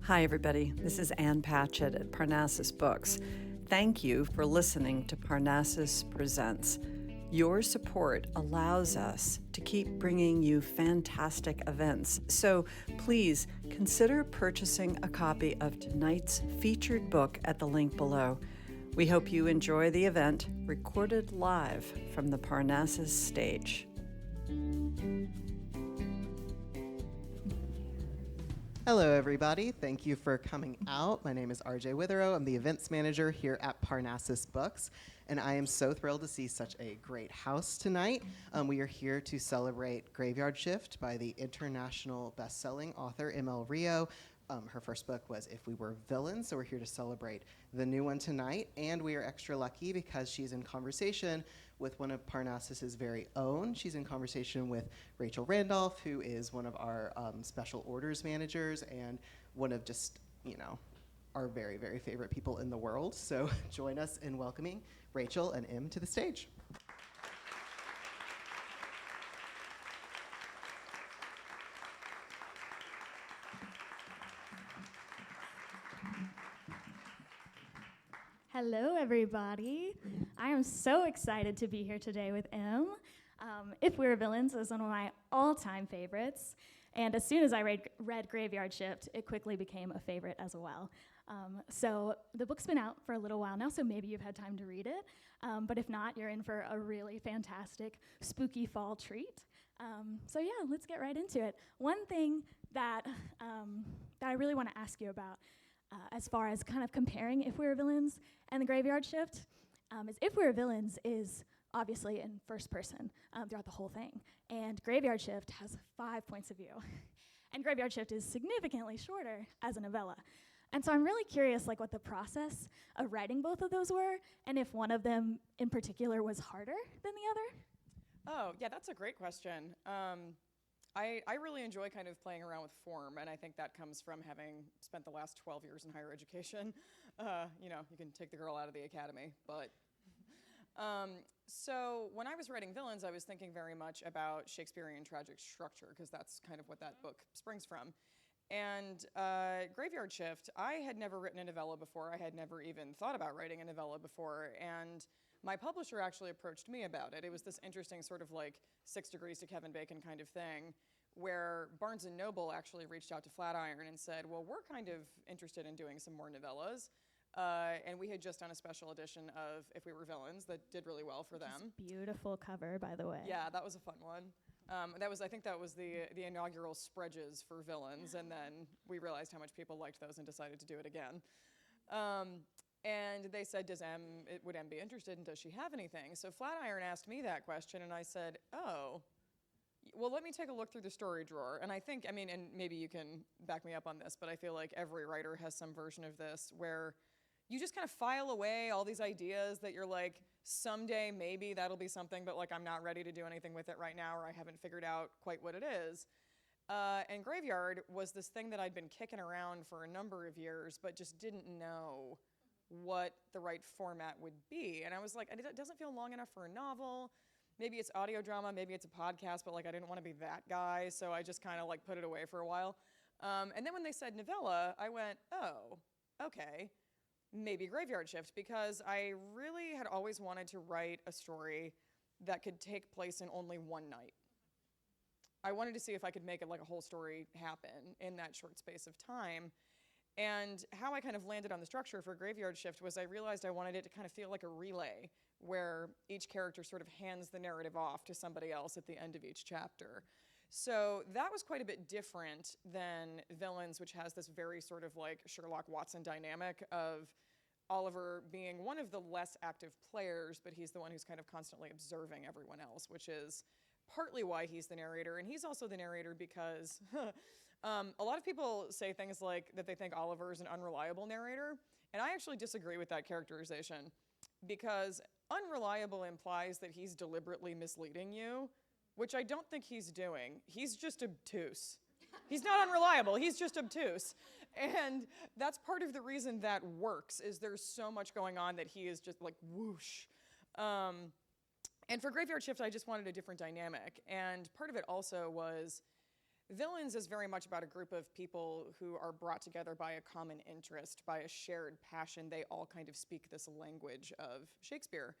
Hi, everybody. This is Ann Patchett at Parnassus Books. Thank you for listening to Parnassus Presents. Your support allows us to keep bringing you fantastic events. So please consider purchasing a copy of tonight's featured book at the link below. We hope you enjoy the event, recorded live from the Parnassus stage. Hello, everybody. Thank you for coming out. My name is RJ Witherow. I'm the events manager here at Parnassus Books, and I am so thrilled to see such a great house tonight. We are here to celebrate Graveyard Shift by the international best-selling author M.L. Rio. Her first book was If We Were Villains, so we're here to celebrate the new one tonight, and we are extra lucky because she's in conversation with one of Parnassus's very own. She's in conversation with Rachel Randolph, who is one of our special orders managers and one of just, our very, very favorite people in the world. So join us in welcoming Rachel and M to the stage. Hello, everybody. I am so excited to be here today with M. If We Were Villains is one of my all-time favorites, and as soon as I read Graveyard Shift, it quickly became a favorite as well. So the book's been out for a little while now, so maybe you've had time to read it, but if not, you're in for a really fantastic, spooky fall treat. So yeah, let's get right into it. One thing that I really want to ask you about as far as kind of comparing If We Were Villains and the Graveyard Shift, is If We Were Villains is obviously in first person throughout the whole thing, and Graveyard Shift has 5 points of view. And Graveyard Shift is significantly shorter as a novella. And so I'm really curious what the process of writing both of those were, and if one of them in particular was harder than the other? Oh, yeah, that's a great question. I really enjoy kind of playing around with form, and I think that comes from having spent the last 12 years in higher education. You can take the girl out of the academy, but... So when I was writing Villains, I was thinking very much about Shakespearean tragic structure, because that's kind of what that book springs from. And Graveyard Shift, I had never written a novella before. I had never even thought about writing a novella before, and my publisher actually approached me about it. It was this interesting sort of 6 Degrees to Kevin Bacon kind of thing, where Barnes & Noble actually reached out to Flatiron and said, well, we're kind of interested in doing some more novellas. And we had just done a special edition of If We Were Villains that did really well for them. Beautiful cover, by the way. Yeah, that was a fun one. I think that was the inaugural spreages for Villains, and then we realized how much people liked those and decided to do it again. And they said, would M be interested, and does she have anything? So Flatiron asked me that question, and I said, oh, well, let me take a look through the story drawer. And I think, and maybe you can back me up on this, but I feel like every writer has some version of this where you just kind of file away all these ideas that you're like, someday maybe that'll be something, but I'm not ready to do anything with it right now, or I haven't figured out quite what it is. And Graveyard was this thing that I'd been kicking around for a number of years, but just didn't know what the right format would be. And I was like, it doesn't feel long enough for a novel. Maybe it's audio drama, maybe it's a podcast, but I didn't want to be that guy, so I just kind of put it away for a while. And then when they said novella, I went, oh, okay, maybe Graveyard Shift, because I really had always wanted to write a story that could take place in only one night. I wanted to see if I could make it a whole story happen in that short space of time. And how I kind of landed on the structure for Graveyard Shift was I realized I wanted it to kind of feel like a relay, where each character sort of hands the narrative off to somebody else at the end of each chapter. So that was quite a bit different than Villains, which has this very sort of Sherlock Watson dynamic of Oliver being one of the less active players, but he's the one who's kind of constantly observing everyone else, which is partly why he's the narrator. And he's also the narrator because a lot of people say things that they think Oliver is an unreliable narrator, and I actually disagree with that characterization, because unreliable implies that he's deliberately misleading you, which I don't think he's doing. He's just obtuse. He's not unreliable, he's just obtuse. And that's part of the reason that works, is there's so much going on that he is just whoosh. And for Graveyard Shift, I just wanted a different dynamic. And part of it also was Villains is very much about a group of people who are brought together by a common interest, by a shared passion. They all kind of speak this language of Shakespeare.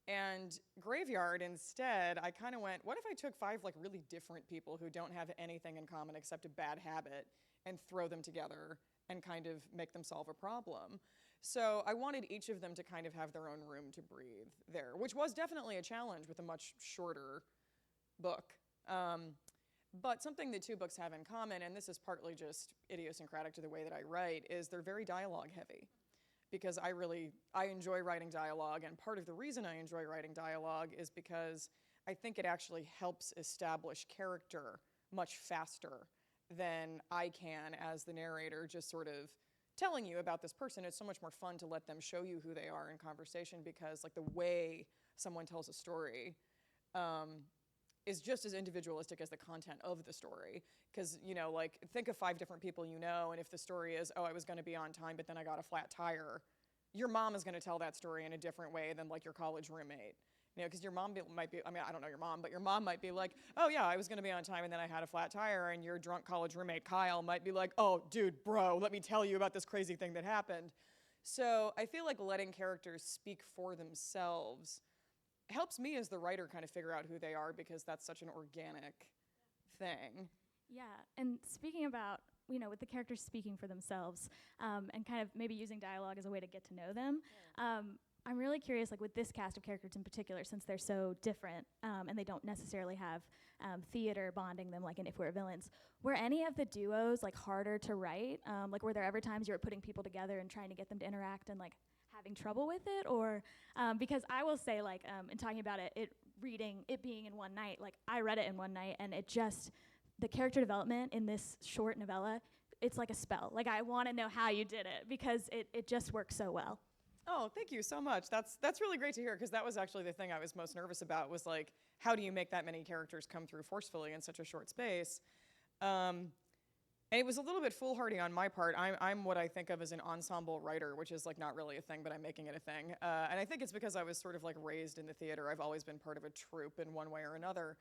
And Graveyard, instead, I kind of went, what if I took 5 like really different people who don't have anything in common except a bad habit and throw them together and kind of make them solve a problem? So I wanted each of them to kind of have their own room to breathe there, which was definitely a challenge with a much shorter book. But something the 2 books have in common, and this is partly just idiosyncratic to the way that I write, is they're very dialogue heavy. Because I enjoy writing dialogue, and part of the reason I enjoy writing dialogue is because I think it actually helps establish character much faster than I can as the narrator, just sort of telling you about this person. It's so much more fun to let them show you who they are in conversation, because like the way someone tells a story is just as individualistic as the content of the story. Because, you know, like, think of 5 different people you know, and if the story is, oh, I was gonna be on time, but then I got a flat tire, your mom is gonna tell that story in a different way than like your college roommate. You know, because your mom might be, I mean, I don't know your mom, but your mom might be like, oh yeah, I was gonna be on time and then I had a flat tire, and your drunk college roommate, Kyle, might be like, oh, dude, bro, let me tell you about this crazy thing that happened. So I feel like letting characters speak for themselves helps me as the writer kind of figure out who they are, because that's such an organic thing. Yeah, and speaking about, you know, with the characters speaking for themselves, and kind of maybe using dialogue as a way to get to know them, I'm really curious, like with this cast of characters in particular, since they're so different, and they don't necessarily have theater bonding them like in If We're Villains, were any of the duos like harder to write? Like were there ever times you were putting people together and trying to get them to interact and like having trouble with it? Or because I will say, like, in talking about it being in one night, like I read it in one night, and it just, the character development in this short novella, it's like a spell. Like I want to know how you did it, because it just works so well. Oh, thank you so much. That's really great to hear, because that was actually the thing I was most nervous about, was like, how do you make that many characters come through forcefully in such a short space? And it was a little bit foolhardy on my part. I'm what I think of as an ensemble writer, which is like not really a thing, but I'm making it a thing. And I think it's because I was sort of like raised in the theater. I've always been part of a troupe in one way or another.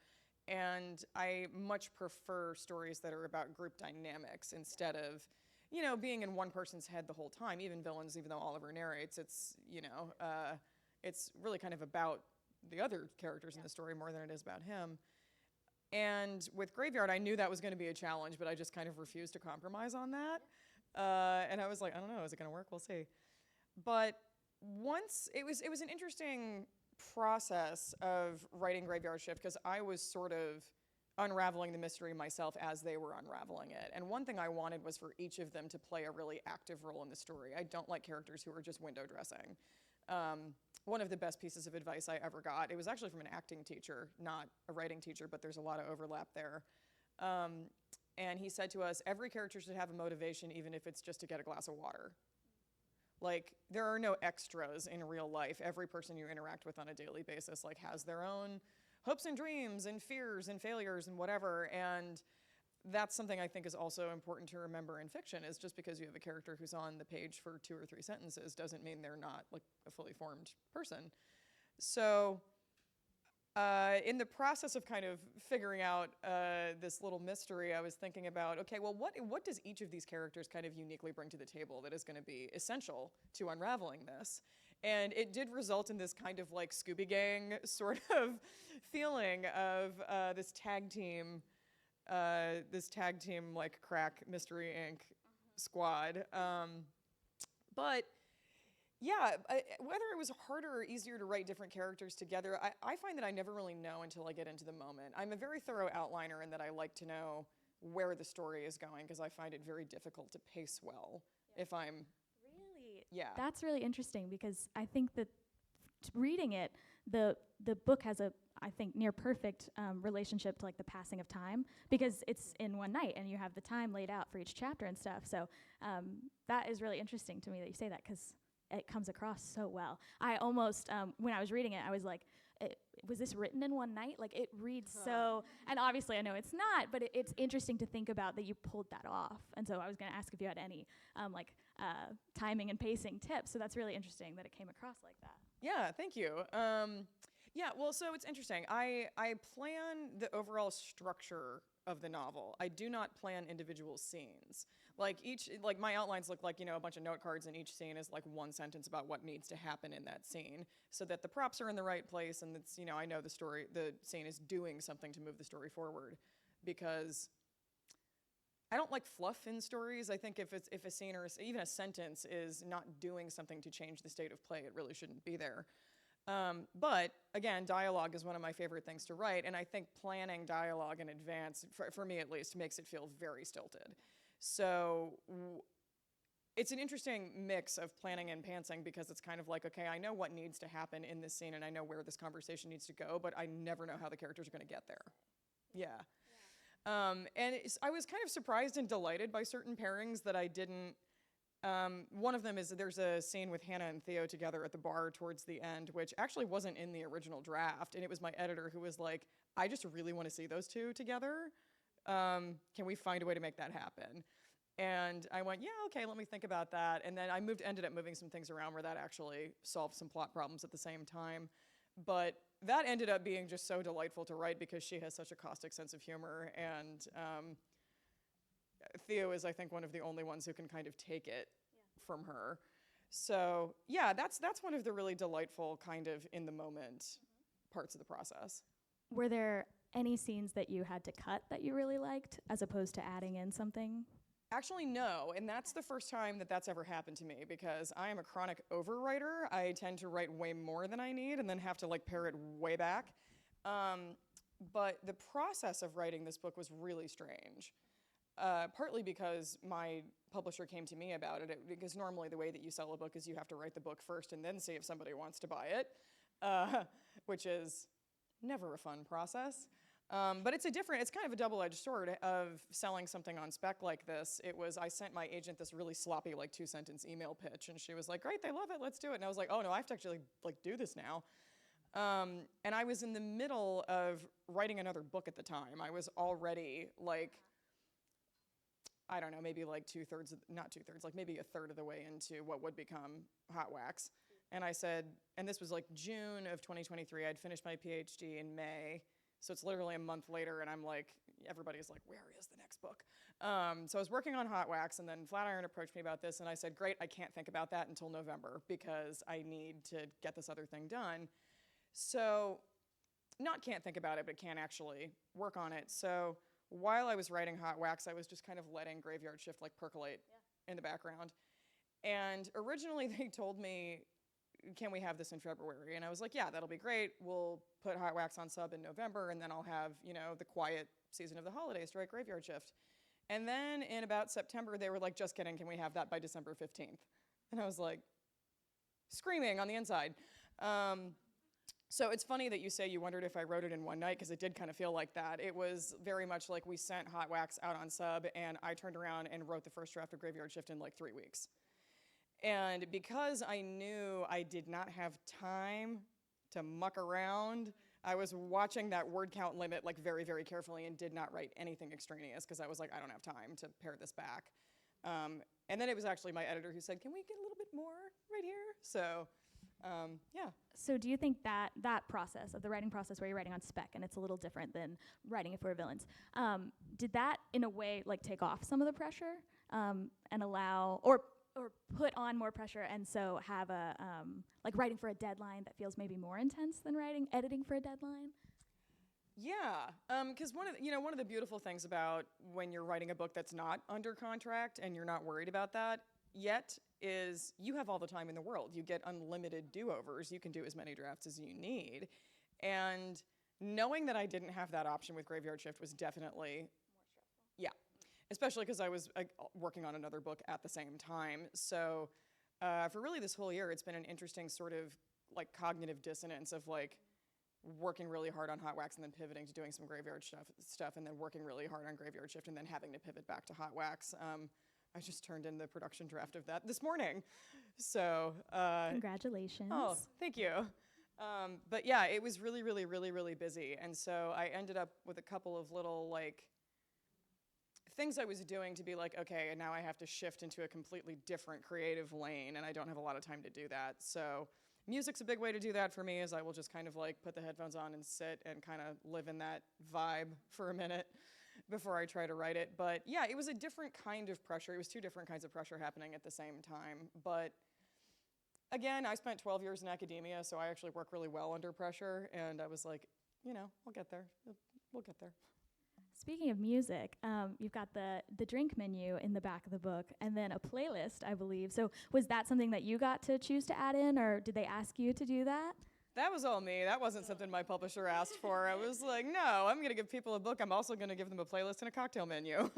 And I much prefer stories that are about group dynamics instead of, you know, being in one person's head the whole time. Even Villains, even though Oliver narrates, it's, you know, it's really kind of about the other characters in the story more than it is about him. And with Graveyard, I knew that was going to be a challenge, but I just kind of refused to compromise on that. And I was like, I don't know, is it going to work? We'll see. But once, it was an interesting process of writing Graveyard Shift, because I was sort of unraveling the mystery myself as they were unraveling it. And one thing I wanted was for each of them to play a really active role in the story. I don't like characters who are just window dressing. One of the best pieces of advice I ever got, it was actually from an acting teacher, not a writing teacher, but there's a lot of overlap there. And he said to us, every character should have a motivation, even if it's just to get a glass of water. Like, there are no extras in real life. Every person you interact with on a daily basis like has their own hopes and dreams and fears and failures and whatever. And that's something I think is also important to remember in fiction, is just because you have a character who's on the page for 2 or 3 sentences doesn't mean they're not like a fully formed person. So in the process of kind of figuring out this little mystery, I was thinking about, okay, well, what does each of these characters kind of uniquely bring to the table that is going to be essential to unraveling this? And it did result in this kind of like Scooby Gang sort of feeling of this tag team like crack Mystery Inc. squad. But yeah, whether it was harder or easier to write different characters together, I find that I never really know until I get into the moment. I'm a very thorough outliner in that I like to know where the story is going, because I find it very difficult to pace well if I'm... Really? Yeah. That's really interesting, because I think that reading it, the book has a, I think, near perfect relationship to like the passing of time, because it's in one night and you have the time laid out for each chapter and stuff. So that is really interesting to me that you say that, because it comes across so well. I almost, when I was reading it, I was like, was this written in one night? Like, it reads so, and obviously I know it's not, but it's interesting to think about that you pulled that off. And so I was gonna ask if you had any timing and pacing tips. So that's really interesting that it came across like that. Yeah, thank you. Yeah, well, so it's interesting. I plan the overall structure of the novel. I do not plan individual scenes. Like my outlines look like, a bunch of note cards, and each scene is like one sentence about what needs to happen in that scene, so that the props are in the right place, and it's, I know the scene is doing something to move the story forward, because I don't like fluff in stories. I think if a scene or even a sentence is not doing something to change the state of play, it really shouldn't be there. But again, dialogue is one of my favorite things to write, and I think planning dialogue in advance, for me at least, makes it feel very stilted. So it's an interesting mix of planning and pantsing, because it's kind of like, okay, I know what needs to happen in this scene, and I know where this conversation needs to go, but I never know how the characters are going to get there. Yeah. And I was kind of surprised and delighted by certain pairings that I didn't. One of them is there's a scene with Hannah and Theo together at the bar towards the end, which actually wasn't in the original draft, and it was my editor who was like, I just really want to see those two together. Can we find a way to make that happen? And I went, yeah, okay, let me think about that. And then I ended up moving some things around where that actually solved some plot problems at the same time. But that ended up being just so delightful to write, because she has such a caustic sense of humor, and Theo is, I think, one of the only ones who can kind of take it from her. So yeah, that's one of the really delightful kind of in the moment parts of the process. Were there any scenes that you had to cut that you really liked, as opposed to adding in something? Actually, no, and that's the first time that that's ever happened to me, because I am a chronic overwriter. I tend to write way more than I need and then have to pare it way back. But the process of writing this book was really strange, partly because my publisher came to me about it, because normally the way that you sell a book is you have to write the book first and then see if somebody wants to buy it, which is never a fun process. But it's kind of a double-edged sword of selling something on spec like this. I sent my agent this really sloppy 2-sentence email pitch, and she was like, great, they love it, let's do it. And I was like, oh no, I have to actually do this now. And I was in the middle of writing another book at the time. I was already I don't know, maybe maybe a third of the way into what would become Hot Wax. And I said, and this was June of 2023, I'd finished my PhD in May. So it's literally a month later, and I'm everybody's like, where is the next book? So I was working on Hot Wax, and then Flatiron approached me about this, and I said, great, I can't think about that until November, because I need to get this other thing done. So, not can't think about it, but can't actually work on it. So while I was writing Hot Wax, I was just kind of letting Graveyard Shift percolate in the background. And originally they told me, can we have this in February? And I was like, yeah, that'll be great. We'll put Hot Wax on sub in November, and then I'll have, the quiet season of the holidays to write Graveyard Shift. And then in about September, they were like, just kidding, can we have that by December 15th? And I was like, screaming on the inside. So it's funny that you say you wondered if I wrote it in one night, because it did kind of feel like that. It was very much like we sent Hot Wax out on sub, and I turned around and wrote the first draft of Graveyard Shift in 3 weeks. And because I knew I did not have time to muck around, I was watching that word count limit very, very carefully, and did not write anything extraneous, because I was like, I don't have time to pare this back. And then it was actually my editor who said, can we get a little bit more right here? So, yeah. So do you think that process of the writing process, where you're writing on spec and it's a little different than writing it for villains, did that in a way take off some of the pressure and allow, or put on more pressure, and so have a writing for a deadline that feels maybe more intense than editing for a deadline? Yeah, because one of the beautiful things about when you're writing a book that's not under contract and you're not worried about that yet is you have all the time in the world. You get unlimited do-overs. You can do as many drafts as you need. And knowing that I didn't have that option with Graveyard Shift was definitely more stressful. Yeah. Especially because I was working on another book at the same time. So for really this whole year, it's been an interesting sort of cognitive dissonance of working really hard on Hot Wax and then pivoting to doing some Graveyard stuff, and then working really hard on Graveyard Shift and then having to pivot back to Hot Wax. I just turned in the production draft of that this morning. So congratulations. Oh, thank you. But yeah, it was really, really, really, really busy. And so I ended up with a couple of little things I was doing to be okay, and now I have to shift into a completely different creative lane, and I don't have a lot of time to do that. So music's a big way to do that for me, is I will just kind of put the headphones on and sit and kind of live in that vibe for a minute. before I try to write it. But yeah, it was a different kind of pressure. It was 2 different kinds of pressure happening at the same time. But again, I spent 12 years in academia, so I actually work really well under pressure. And I was like, I'll get there. We'll get there. Speaking of music, you've got the drink menu in the back of the book, and then a playlist, I believe. So was that something that you got to choose to add in, or did they ask you to do that? That was all me. That wasn't something my publisher asked for. I was like, no, I'm going to give people a book. I'm also going to give them a playlist and a cocktail menu.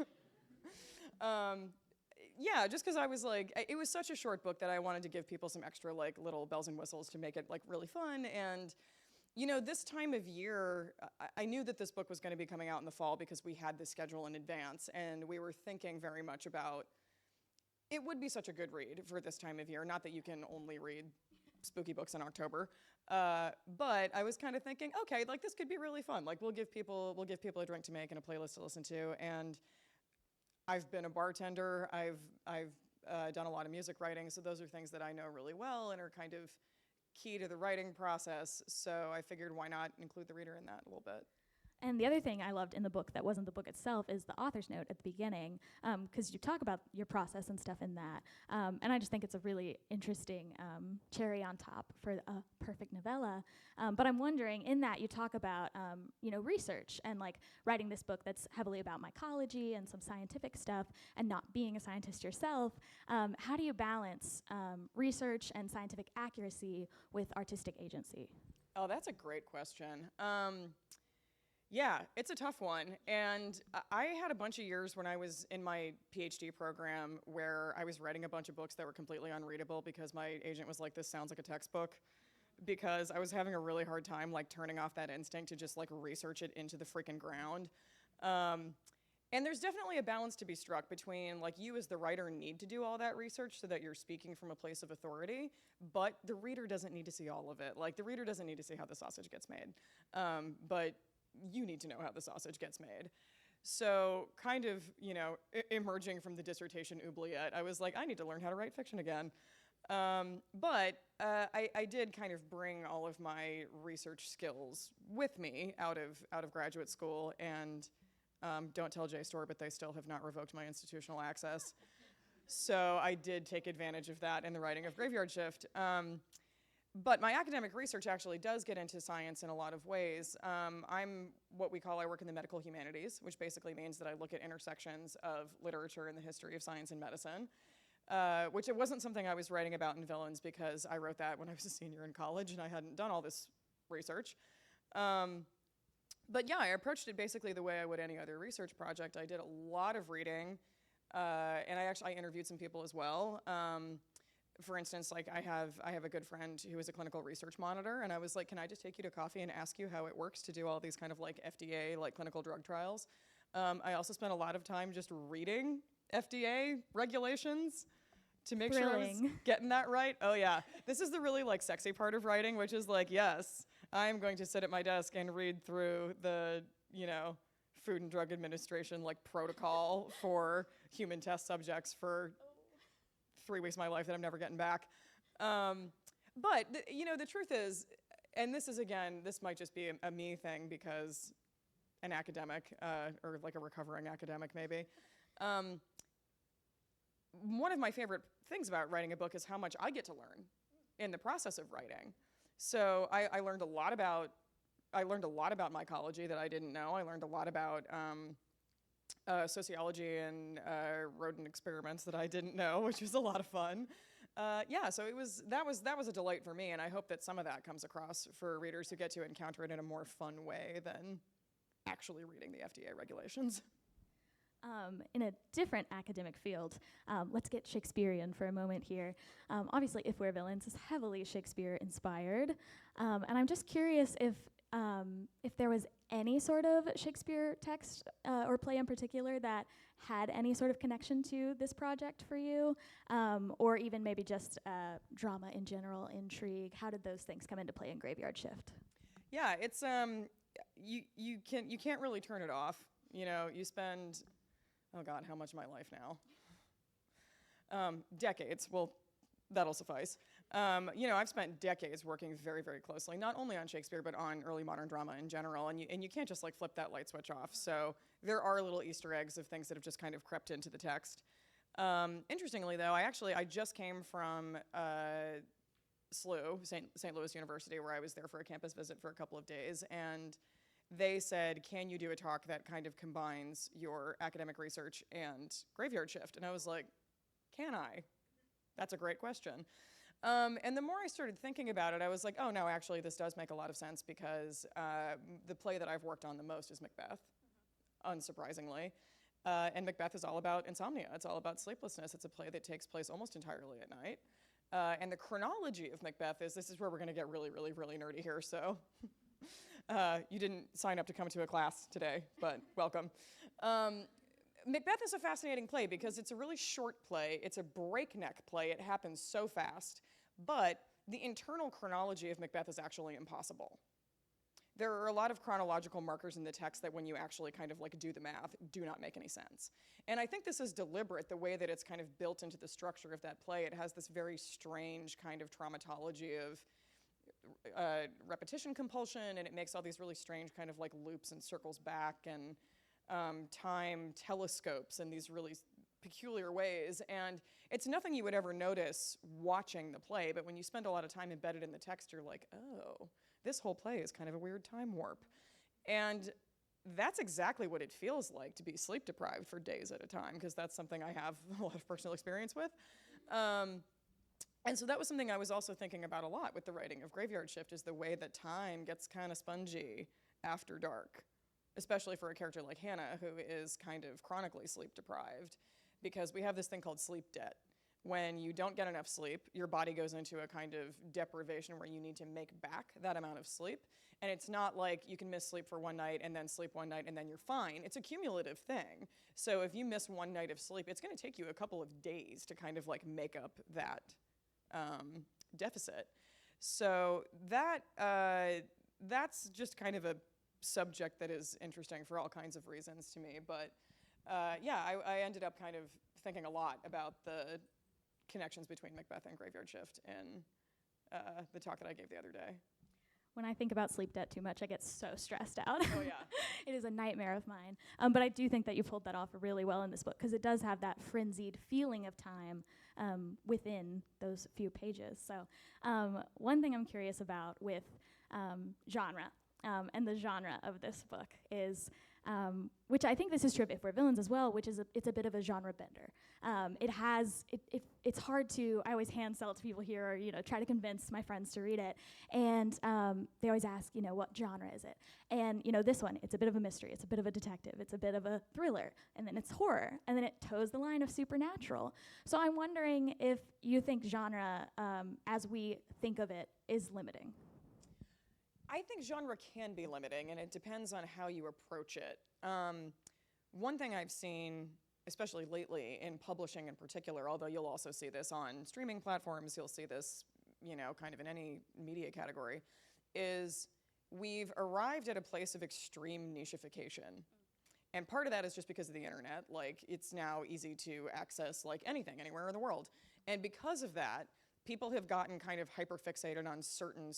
Yeah, just because I was like, it was such a short book that I wanted to give people some extra like little bells and whistles to make it like really fun. And this time of year, I knew that this book was going to be coming out in the fall because we had the schedule in advance, and we were thinking very much about it would be such a good read for this time of year. Not that you can only read spooky books in October, but I was kind of thinking, okay, like this could be really fun. Like we'll give people a drink to make and a playlist to listen to. And I've been a bartender. I've done a lot of music writing, so those are things that I know really well and are kind of key to the writing process, so I figured why not include the reader in that a little bit. And the other thing I loved in the book that wasn't the book itself is the author's note at the beginning, because you talk about your process and stuff in that. And I just think it's a really interesting cherry on top for a perfect novella. But I'm wondering, in that you talk about research and like writing this book that's heavily about mycology and some scientific stuff, and not being a scientist yourself. How do you balance research and scientific accuracy with artistic agency? Oh, that's a great question. Yeah, it's a tough one. And I had a bunch of years when I was in my PhD program where I was writing a bunch of books that were completely unreadable because my agent was like, this sounds like a textbook. Because I was having a really hard time like turning off that instinct to just like research it into the freaking ground. And there's definitely a balance to be struck between like you as the writer need to do all that research so that you're speaking from a place of authority, but the reader doesn't need to see all of it. Like the reader doesn't need to see how the sausage gets made. But you need to know how the sausage gets made. So kind of, emerging from the dissertation oubliette, I was like, I need to learn how to write fiction again. But I did kind of bring all of my research skills with me out of graduate school, and don't tell JSTOR, but they still have not revoked my institutional access. So I did take advantage of that in the writing of Graveyard Shift. But my academic research actually does get into science in a lot of ways. I work in the medical humanities, which basically means that I look at intersections of literature and the history of science and medicine, which it wasn't something I was writing about in Villains because I wrote that when I was a senior in college and I hadn't done all this research. But yeah, I approached it basically the way I would any other research project. I did a lot of reading, and I interviewed some people as well. For instance, like I have a good friend who is a clinical research monitor, and I was like, can I just take you to coffee and ask you how it works to do all these kind of like FDA, like clinical drug trials? I also spent a lot of time just reading FDA regulations to make sure I was getting that right. Oh yeah, this is the really like sexy part of writing, which is like, yes, I'm going to sit at my desk and read through the, Food and Drug Administration like protocol for human test subjects for 3 weeks of my life that I'm never getting back. But the truth is, and this might just be a me thing because an academic, or like a recovering academic maybe. One of my favorite things about writing a book is how much I get to learn in the process of writing. So I learned a lot about mycology that I didn't know. I learned a lot about sociology and rodent experiments that I didn't know, which was a lot of fun. So that was a delight for me, and I hope that some of that comes across for readers who get to encounter it in a more fun way than actually reading the FDA regulations. In a different academic field, let's get Shakespearean for a moment here. Obviously, If We're Villains is heavily Shakespeare inspired, and I'm just curious if there was any sort of Shakespeare text or play in particular that had any sort of connection to this project for you, or even maybe just drama in general, intrigue. How did those things come into play in Graveyard Shift? Yeah, it's you can't really turn it off. You spend, oh God, how much of my life now? Decades. Well, that'll suffice. I've spent decades working very, very closely, not only on Shakespeare, but on early modern drama in general, and you can't just like flip that light switch off. So there are little Easter eggs of things that have just kind of crept into the text. Interestingly, though, I just came from SLU, St. Louis University, where I was there for a campus visit for a couple of days, and they said, can you do a talk that kind of combines your academic research and graveyard shift? And I was like, can I? That's a great question. And the more I started thinking about it, I was like, oh no, actually this does make a lot of sense because the play that I've worked on the most is Macbeth, unsurprisingly. And Macbeth is all about insomnia. It's all about sleeplessness. It's a play that takes place almost entirely at night. And the chronology of Macbeth this is where we're gonna get really, really, really nerdy here, so you didn't sign up to come to a class today, but welcome. Macbeth is a fascinating play because it's a really short play. It's a breakneck play. It happens so fast. But the internal chronology of Macbeth is actually impossible. There are a lot of chronological markers in the text that when you actually kind of like do the math, do not make any sense. And I think this is deliberate, the way that it's kind of built into the structure of that play. It has this very strange kind of traumatology of repetition compulsion, and it makes all these really strange kind of like loops and circles back and time telescopes in these really peculiar ways. And it's nothing you would ever notice watching the play, but when you spend a lot of time embedded in the text, you're like, oh, this whole play is kind of a weird time warp. And that's exactly what it feels like to be sleep deprived for days at a time, because that's something I have a lot of personal experience with. And so that was something I was also thinking about a lot with the writing of Graveyard Shift, is the way that time gets kind of spongy after dark, especially for a character like Hannah, who is kind of chronically sleep deprived, because we have this thing called sleep debt. When you don't get enough sleep, your body goes into a kind of deprivation where you need to make back that amount of sleep. And it's not like you can miss sleep for one night and then sleep one night and then you're fine. It's a cumulative thing. So if you miss one night of sleep, it's gonna take you a couple of days to kind of like make up that deficit. So that's just kind of a subject that is interesting for all kinds of reasons to me. But I ended up kind of thinking a lot about the connections between Macbeth and Graveyard Shift in the talk that I gave the other day. When I think about sleep debt too much, I get so stressed out. Oh yeah. It is a nightmare of mine. But I do think that you pulled that off really well in this book, because it does have that frenzied feeling of time within those few pages. So one thing I'm curious about with genre and the genre of this book is, which I think this is true of If We're Villains as well, which is it's a bit of a genre bender. It's hard to, I always hand sell it to people here, or try to convince my friends to read it, and they always ask, what genre is it? And this one, it's a bit of a mystery, it's a bit of a detective, it's a bit of a thriller, and then it's horror, and then it toes the line of supernatural. So I'm wondering if you think genre, as we think of it, is limiting. I think genre can be limiting, and it depends on how you approach it. One thing I've seen, especially lately in publishing in particular, although you'll also see this on streaming platforms, you'll see this, kind of in any media category, is we've arrived at a place of extreme nicheification. And part of that is just because of the internet. Like, it's now easy to access like anything, anywhere in the world. And because of that, people have gotten kind of hyper-fixated on certain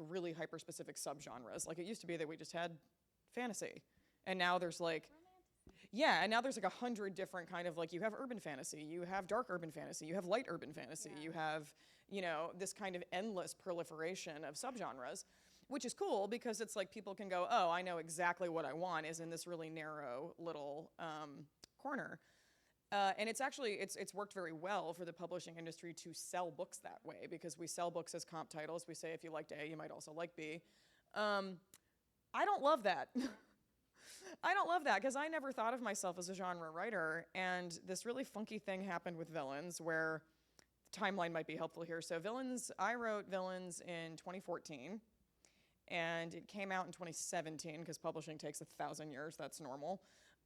really hyper-specific subgenres. Like, it used to be that we just had fantasy. And now there's like, and now there's like 100 different kind of, like, you have urban fantasy, you have dark urban fantasy, you have light urban fantasy, you have, this kind of endless proliferation of subgenres, which is cool because it's like people can go, oh, I know exactly what I want is in this really narrow little corner. And it's actually, it's worked very well for the publishing industry to sell books that way, because we sell books as comp titles. We say if you liked A, you might also like B. I don't love that. I don't love that, because I never thought of myself as a genre writer, and this really funky thing happened with Villains, where the timeline might be helpful here. So I wrote Villains in 2014, and it came out in 2017, because publishing takes 1,000 years, that's normal.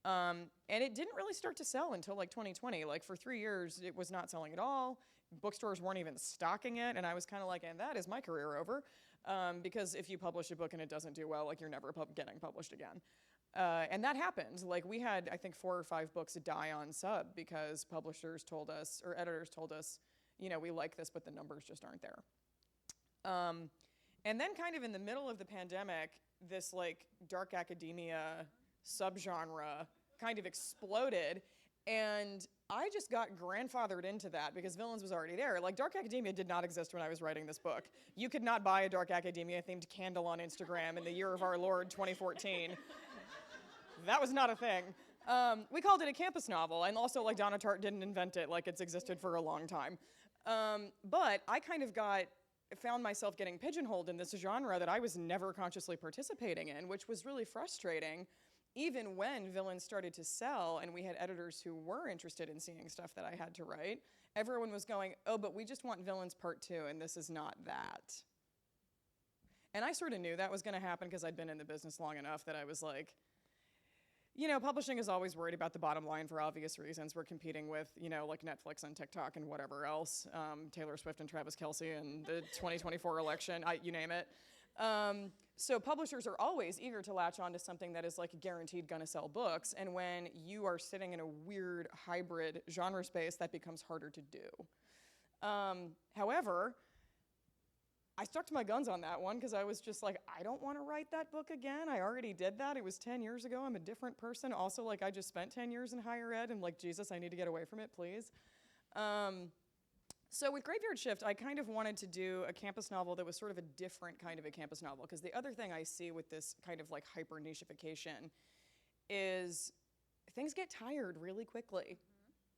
And it didn't really start to sell until like 2020. Like, for 3 years, it was not selling at all. Bookstores weren't even stocking it, and I was kind of like, and that is my career over. Because if you publish a book and it doesn't do well, like, you're never getting published again. And that happened. Like, we had, I think, 4 or 5 books die on sub because publishers told us, or editors told us, we like this, but the numbers just aren't there. And then kind of in the middle of the pandemic, this like dark academia subgenre kind of exploded. And I just got grandfathered into that because Villains was already there. Like, dark academia did not exist when I was writing this book. You could not buy a dark academia-themed candle on Instagram in the year of our Lord 2014. That was not a thing. We called it a campus novel, and also, like, Donna Tartt didn't invent it. Like, it's existed for a long time. But I kind of found myself getting pigeonholed in this genre that I was never consciously participating in, which was really frustrating. Even when Villains started to sell and we had editors who were interested in seeing stuff that I had to write, everyone was going, oh, but we just want Villains Part 2, and this is not that. And I sort of knew that was going to happen because I'd been in the business long enough that I was like, publishing is always worried about the bottom line for obvious reasons. We're competing with, like Netflix and TikTok and whatever else, Taylor Swift and Travis Kelce and the 2024 election, you name it. So publishers are always eager to latch onto something that is like guaranteed gonna sell books, and when you are sitting in a weird hybrid genre space, that becomes harder to do. However, I stuck to my guns on that one because I was just like, I don't want to write that book again. I already did that. It was 10 years ago. I'm a different person. Also, like, I just spent 10 years in higher ed, and like, Jesus, I need to get away from it, please. So with Graveyard Shift, I kind of wanted to do a campus novel that was sort of a different kind of a campus novel, because the other thing I see with this kind of like hyper nichification is things get tired really quickly.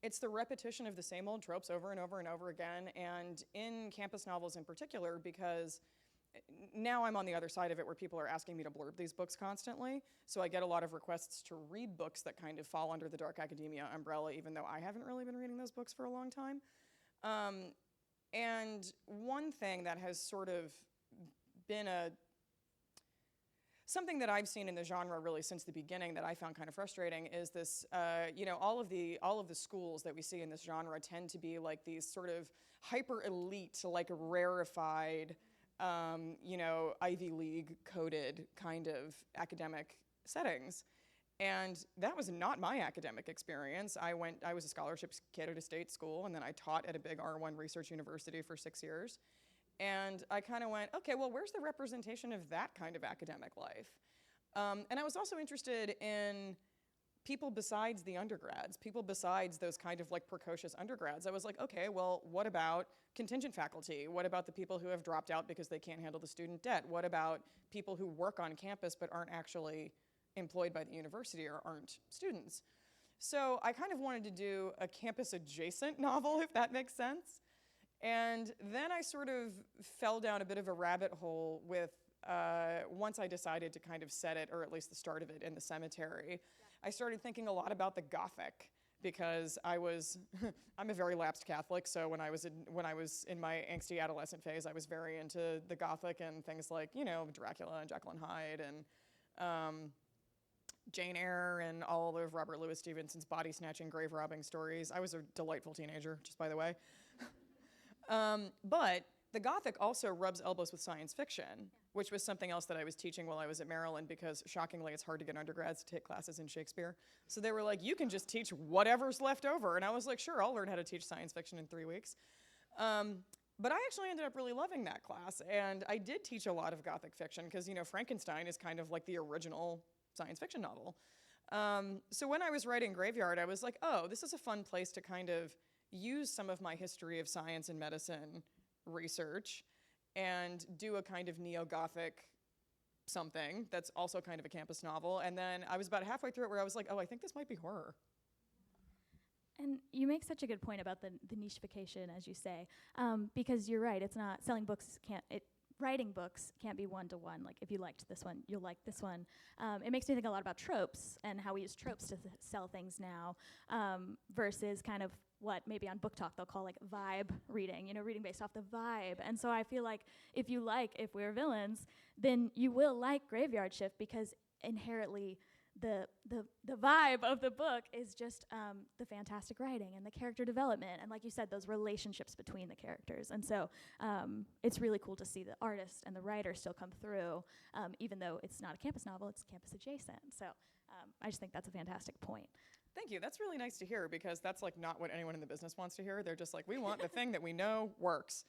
It's the repetition of the same old tropes over and over and over again, and in campus novels in particular, because now I'm on the other side of it where people are asking me to blurb these books constantly, so I get a lot of requests to read books that kind of fall under the dark academia umbrella, even though I haven't really been reading those books for a long time. And one thing that has sort of been something that I've seen in the genre really since the beginning that I found kind of frustrating is this, all of the schools that we see in this genre tend to be like these sort of hyper elite, like rarefied, Ivy League coded kind of academic settings. And that was not my academic experience. I was a scholarships kid at a state school, and then I taught at a big R1 research university for 6 years. And I kind of went, okay, well, where's the representation of that kind of academic life? And I was also interested in people besides the undergrads, people besides those kind of like precocious undergrads. I was like, okay, well, what about contingent faculty? What about the people who have dropped out because they can't handle the student debt? What about people who work on campus but aren't actually employed by the university or aren't students? So I kind of wanted to do a campus adjacent novel, if that makes sense. And then I sort of fell down a bit of a rabbit hole with, once I decided to kind of set it, or at least the start of it, in the cemetery, I started thinking a lot about the Gothic, because I'm a very lapsed Catholic, so when I was in my angsty adolescent phase, I was very into the Gothic and things like, Dracula and Jekyll and Hyde and Jane Eyre and all of Robert Louis Stevenson's body snatching, grave robbing stories. I was a delightful teenager, just by the way. But the Gothic also rubs elbows with science fiction, which was something else that I was teaching while I was at Maryland, because shockingly it's hard to get undergrads to take classes in Shakespeare. So they were like, you can just teach whatever's left over. And I was like, sure, I'll learn how to teach science fiction in 3 weeks. But I actually ended up really loving that class. And I did teach a lot of Gothic fiction because, Frankenstein is kind of like the original science fiction novel. So when I was writing Graveyard, I was like, oh, this is a fun place to kind of use some of my history of science and medicine research and do a kind of neo-Gothic something that's also kind of a campus novel. And then I was about halfway through it where I was like, oh, I think this might be horror. And you make such a good point about the nichification, as you say, because you're right, it's not, writing books can't be one-to-one. Like, if you liked this one, you'll like this one. It makes me think a lot about tropes and how we use tropes to sell things now, versus kind of what maybe on Book Talk they'll call like vibe reading, reading based off the vibe. And so I feel like if you like If We're Villains, then you will like Graveyard Shift, because inherently the vibe of the book is just the fantastic writing and the character development, and like you said, those relationships between the characters. And so it's really cool to see the artist and the writer still come through, even though it's not a campus novel, it's campus adjacent. So I just think that's a fantastic point. Thank you. That's really nice to hear because that's like not what anyone in the business wants to hear. They're just like, we want the thing that we know works.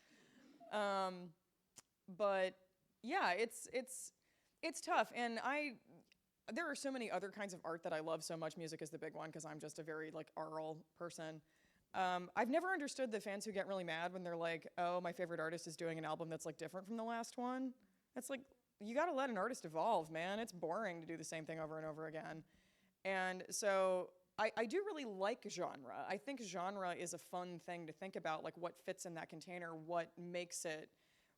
But yeah, it's tough. And there are so many other kinds of art that I love so much. Music is the big one because I'm just a very like aural person. I've never understood the fans who get really mad when they're like, oh, my favorite artist is doing an album that's like different from the last one. It's like, you gotta let an artist evolve, man. It's boring to do the same thing over and over again. And so I do really like genre. I think genre is a fun thing to think about, like what fits in that container, what makes it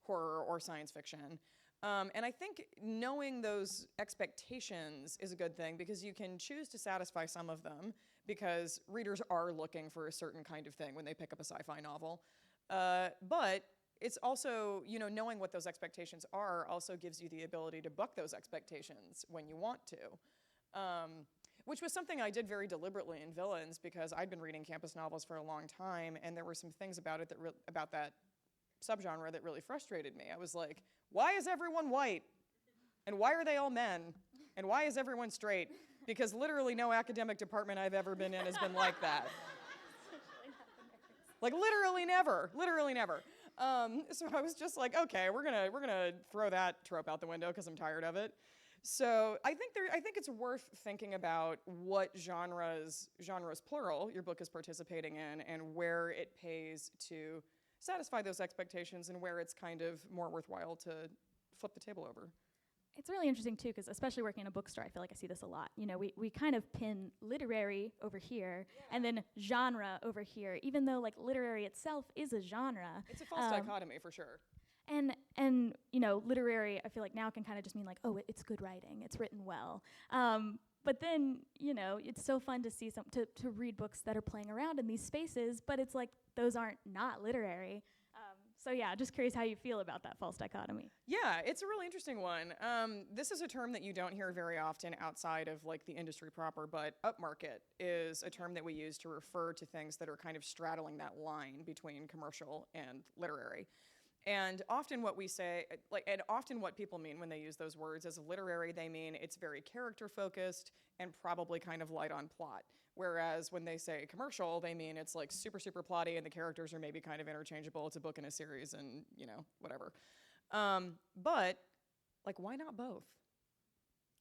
horror or science fiction. And I think knowing those expectations is a good thing because you can choose to satisfy some of them because readers are looking for a certain kind of thing when they pick up a sci-fi novel. But it's also, knowing what those expectations are also gives you the ability to buck those expectations when you want to. Which was something I did very deliberately in Villains because I'd been reading campus novels for a long time and there were some things about it about that subgenre that really frustrated me. I was like, why is everyone white? And why are they all men? And why is everyone straight? Because literally no academic department I've ever been in has been like that. Like literally never. So I was just like, okay, we're gonna throw that trope out the window because I'm tired of it. So I think it's worth thinking about what genres plural your book is participating in and where it pays to satisfy those expectations and where it's kind of more worthwhile to flip the table over. It's really interesting too, because especially working in a bookstore, I feel like I see this a lot. We kind of pin literary over here and then genre over here, even though like literary itself is a genre. It's a false dichotomy for sure. And literary, I feel like now can kind of just mean like, oh, it's good writing, it's written well. But then, it's so fun to see to read books that are playing around in these spaces, but it's like those aren't not literary. So yeah, just curious how you feel about that false dichotomy. Yeah, it's a really interesting one. This is a term that you don't hear very often outside of like the industry proper, but upmarket is a term that we use to refer to things that are kind of straddling that line between commercial and literary. And often what we say, and often what people mean when they use those words is literary, they mean it's very character focused and probably kind of light on plot. Whereas when they say commercial, they mean it's like super, super plotty and the characters are maybe kind of interchangeable. It's a book in a series and, whatever. But like, why not both?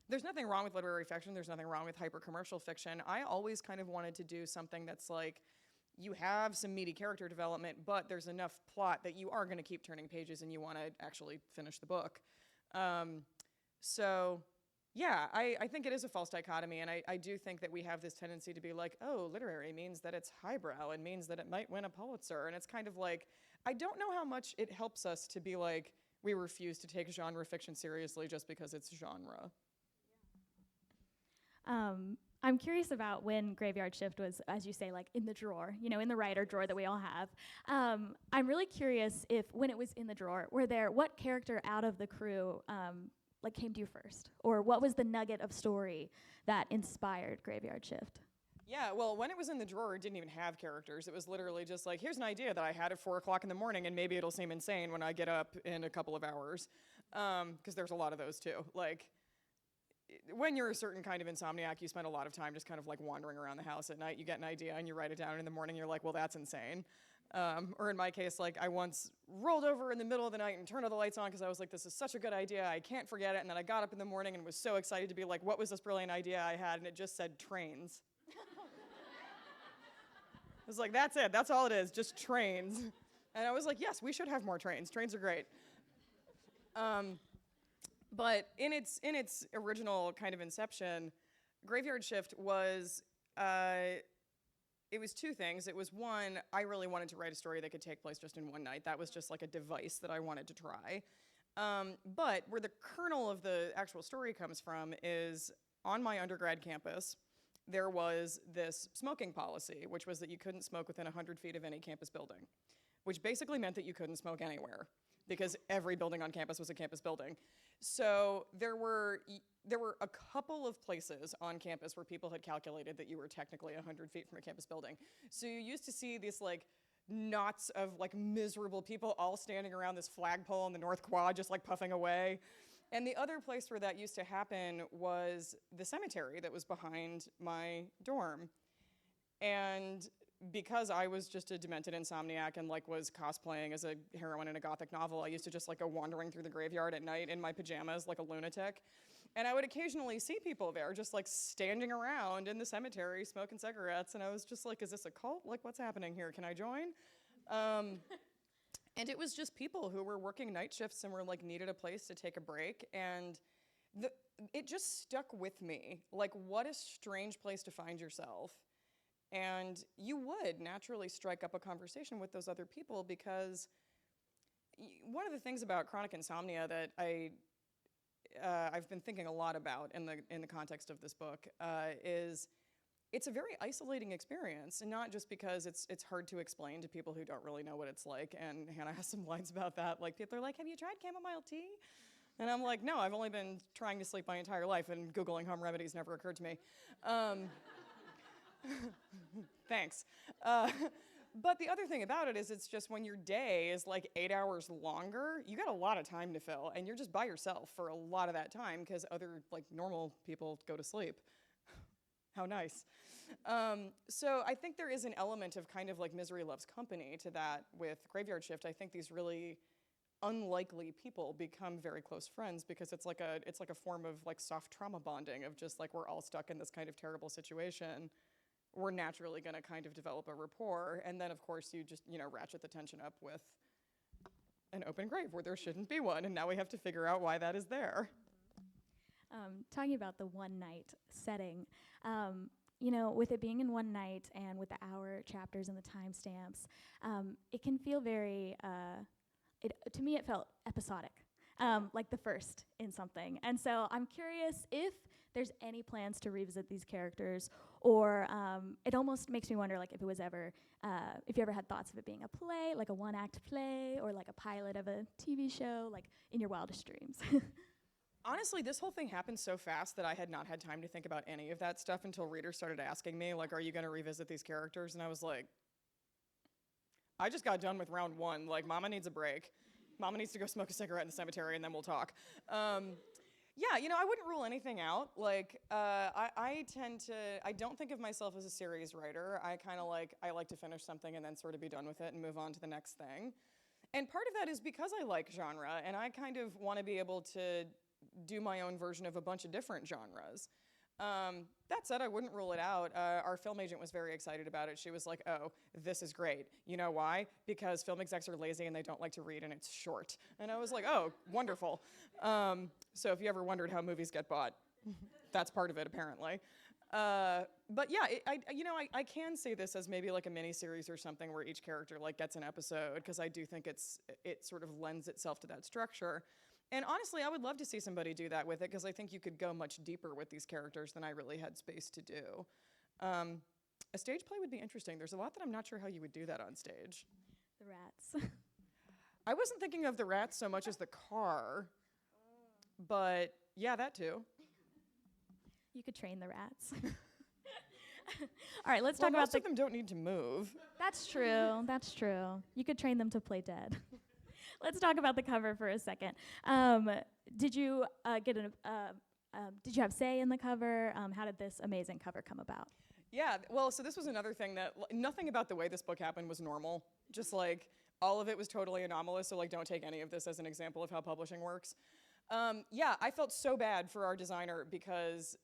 There's nothing wrong with literary fiction. There's nothing wrong with hyper commercial fiction. I always kind of wanted to do something that's like, you have some meaty character development, but there's enough plot that you are going to keep turning pages and you want to actually finish the book. So yeah, I think it is a false dichotomy, and I do think that we have this tendency to be like, oh, literary means that it's highbrow and means that it might win a Pulitzer, and it's kind of like, I don't know how much it helps us to be like, we refuse to take genre fiction seriously just because it's genre. I'm curious about when Graveyard Shift was, as you say, like in the drawer, in the writer drawer that we all have. I'm really curious if when it was in the drawer, what character out of the crew came to you first? Or what was the nugget of story that inspired Graveyard Shift? Yeah, well, when it was in the drawer, it didn't even have characters. It was literally just like, here's an idea that I had at 4 o'clock in the morning, and maybe it'll seem insane when I get up in a couple of hours, because there's a lot of those too. Like, when you're a certain kind of insomniac, you spend a lot of time just kind of like wandering around the house at night. You get an idea and you write it down, and in the morning you're like, well, that's insane. Or in my case, like I once rolled over in the middle of the night and turned all the lights on because I was like, this is such a good idea, I can't forget it. And then I got up in the morning and was so excited to be like, what was this brilliant idea I had? And it just said trains. I was like, that's it, that's all it is, just trains. And I was like, yes, we should have more trains. Trains are great. But in its original kind of inception, Graveyard Shift was, it was two things. It was one, I really wanted to write a story that could take place just in one night. That was just like a device that I wanted to try. But where the kernel of the actual story comes from is on my undergrad campus, there was this smoking policy, which was that you couldn't smoke within 100 feet of any campus building, which basically meant that you couldn't smoke anywhere because every building on campus was a campus building. So there were a couple of places on campus where people had calculated that you were technically 100 feet from a campus building. So you used to see these like knots of like miserable people all standing around this flagpole in the North Quad just like puffing away. And the other place where that used to happen was the cemetery that was behind my dorm. And because I was just a demented insomniac and like was cosplaying as a heroine in a gothic novel, I used to just like go wandering through the graveyard at night in my pajamas like a lunatic. And I would occasionally see people there just like standing around in the cemetery smoking cigarettes. And I was just like, is this a cult? Like, what's happening here? Can I join? And it was just people who were working night shifts and were like needed a place to take a break. And it just stuck with me. Like, what a strange place to find yourself. And you would naturally strike up a conversation with those other people because one of the things about chronic insomnia that I've been thinking a lot about in the context of this book is it's a very isolating experience, and not just because it's hard to explain to people who don't really know what it's like. And Hannah has some lines about that. Like, people are like, "Have you tried chamomile tea?" And I'm like, "No, I've only been trying to sleep my entire life, and Googling home remedies never occurred to me." Thanks. But the other thing about it is it's just when your day is like 8 hours longer, you got a lot of time to fill, and you're just by yourself for a lot of that time because other like normal people go to sleep. How nice. So I think there is an element of kind of like misery loves company to that with Graveyard Shift. I think these really unlikely people become very close friends because it's like a form of like soft trauma bonding of just like we're all stuck in this kind of terrible situation. We're naturally going to kind of develop a rapport, and then of course you just ratchet the tension up with an open grave where there shouldn't be one, and now we have to figure out why that is there. Talking about the one night setting, with it being in one night and with the hour chapters and the timestamps, it can feel very, to me it felt episodic, like the first in something. And so I'm curious if there's any plans to revisit these characters, or it almost makes me wonder like if you ever had thoughts of it being a play, like a one-act play, or like a pilot of a TV show, like in your wildest dreams. Honestly, this whole thing happened so fast that I had not had time to think about any of that stuff until readers started asking me, like, are you going to revisit these characters? And I was like, I just got done with round one. Like, Mama needs a break. Mama needs to go smoke a cigarette in the cemetery, and then we'll talk. Yeah, I wouldn't rule anything out. Like, I don't think of myself as a series writer. I like to finish something and then sort of be done with it and move on to the next thing. And part of that is because I like genre, and I kind of want to be able to do my own version of a bunch of different genres. That said, I wouldn't rule it out. Our film agent was very excited about it. She was like, "Oh, this is great. You know why? Because film execs are lazy and they don't like to read, and it's short." And I was like, "Oh, wonderful." So if you ever wondered how movies get bought, that's part of it, apparently. But yeah, I can say this as maybe like a mini series or something where each character like gets an episode, because I do think it sort of lends itself to that structure. And honestly, I would love to see somebody do that with it, because I think you could go much deeper with these characters than I really had space to do. A stage play would be interesting. There's a lot that I'm not sure how you would do that on stage. The rats. I wasn't thinking of the rats so much as the car, but yeah, that too. You could train the rats. All right, let's talk about most of them don't need to move. That's true. That's true. You could train them to play dead. Let's talk about the cover for a second. Did you did you have say in the cover? How did this amazing cover come about? Yeah, well, so this was another thing that nothing about the way this book happened was normal. Just like all of it was totally anomalous. So like, don't take any of this as an example of how publishing works. Yeah, I felt so bad for our designer because